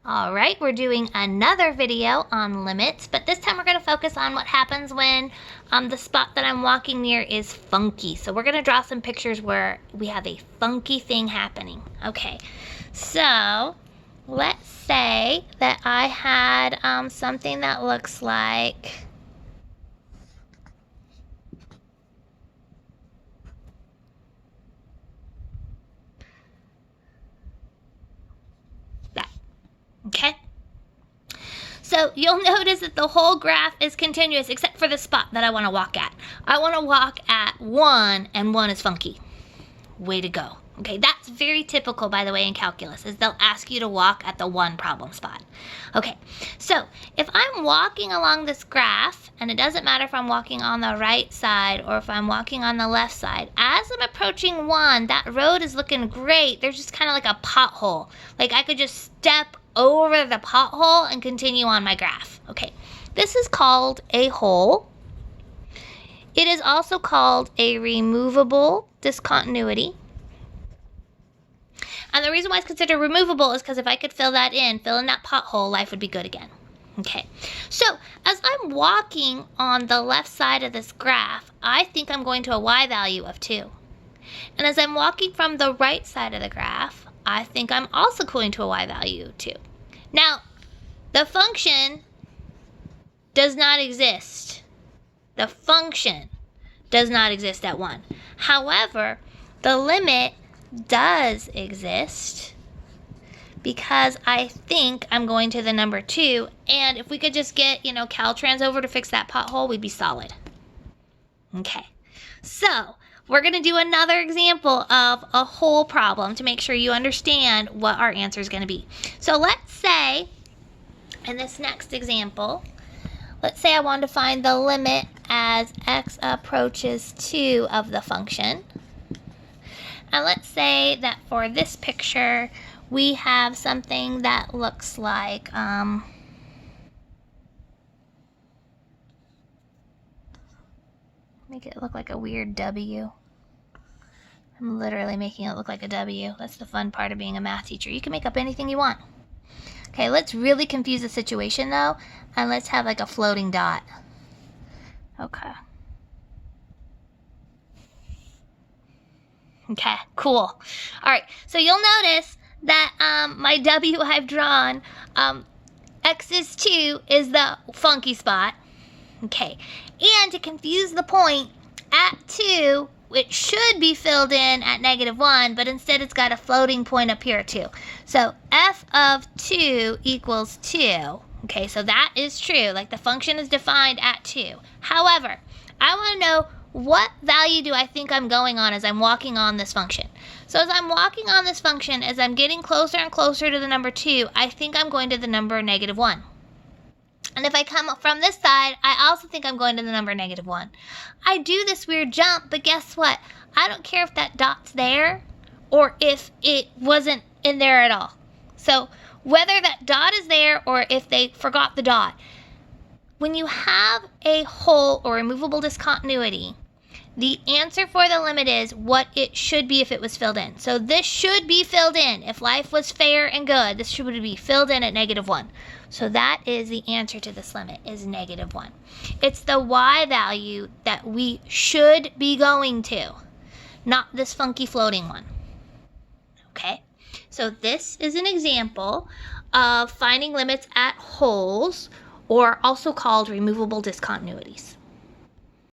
All right, we're doing another video on limits, but this time we're going to focus on what happens when the spot that I'm walking near is funky. So we're going to draw some pictures where we have a funky thing happening. Okay, so let's say that I had something that looks like that. Okay? So you'll notice that the whole graph is continuous except for the spot that I want to walk at. I want to walk at 1 and 1 is funky. Way to go. Okay, that's very typical, by the way, in calculus, is they'll ask you to walk at the 1 problem spot. Okay, so if I'm walking along this graph, and it doesn't matter if I'm walking on the right side or if I'm walking on the left side, as I'm approaching 1, that road is looking great. There's just kind of like a pothole. Like I could just step over the pothole and continue on my graph. Okay, this is called a hole. It is also called a removable discontinuity. And the reason why it's considered removable is because if I could fill in that pothole, life would be good again. Okay, so as I'm walking on the left side of this graph, I think I'm going to a y value of 2. And as I'm walking from the right side of the graph, I think I'm also going to a y value of 2. Now, the function does not exist. The function does not exist at 1. However, the limit does exist because I think I'm going to the number 2, and if we could just get, Caltrans over to fix that pothole, we'd be solid. Okay, so we're going to do another example of a hole problem to make sure you understand what our answer is going to be. So let's say, in this next example, let's say I want to find the limit as x approaches 2 of the function. And let's say that for this picture, we have something that looks like, make it look like a weird W. I'm literally making it look like a W. That's the fun part of being a math teacher. You can make up anything you want. Okay, let's really confuse the situation though, and let's have like a floating dot. Okay. Okay, cool. All right, so you'll notice that my W I've drawn, x is 2 is the funky spot. Okay, and to confuse the point, at 2, it should be filled in at -1, but instead it's got a floating point up here too. So f of 2 equals 2. Okay, so that is true. Like the function is defined at 2. However, I want to know what value do I think I'm going on as I'm walking on this function. So as I'm walking on this function, as I'm getting closer and closer to the number 2, I think I'm going to the number -1. And if I come up from this side, I also think I'm going to the number -1. I do this weird jump, but guess what? I don't care if that dot's there or if it wasn't in there at all. So whether that dot is there or if they forgot the dot, when you have a hole or removable discontinuity, the answer for the limit is what it should be if it was filled in. So this should be filled in. If life was fair and good, this should be filled in at -1. So that is the answer to this limit, is -1. It's the y value that we should be going to, not this funky floating one. Okay, so this is an example of finding limits at holes, or also called removable discontinuities.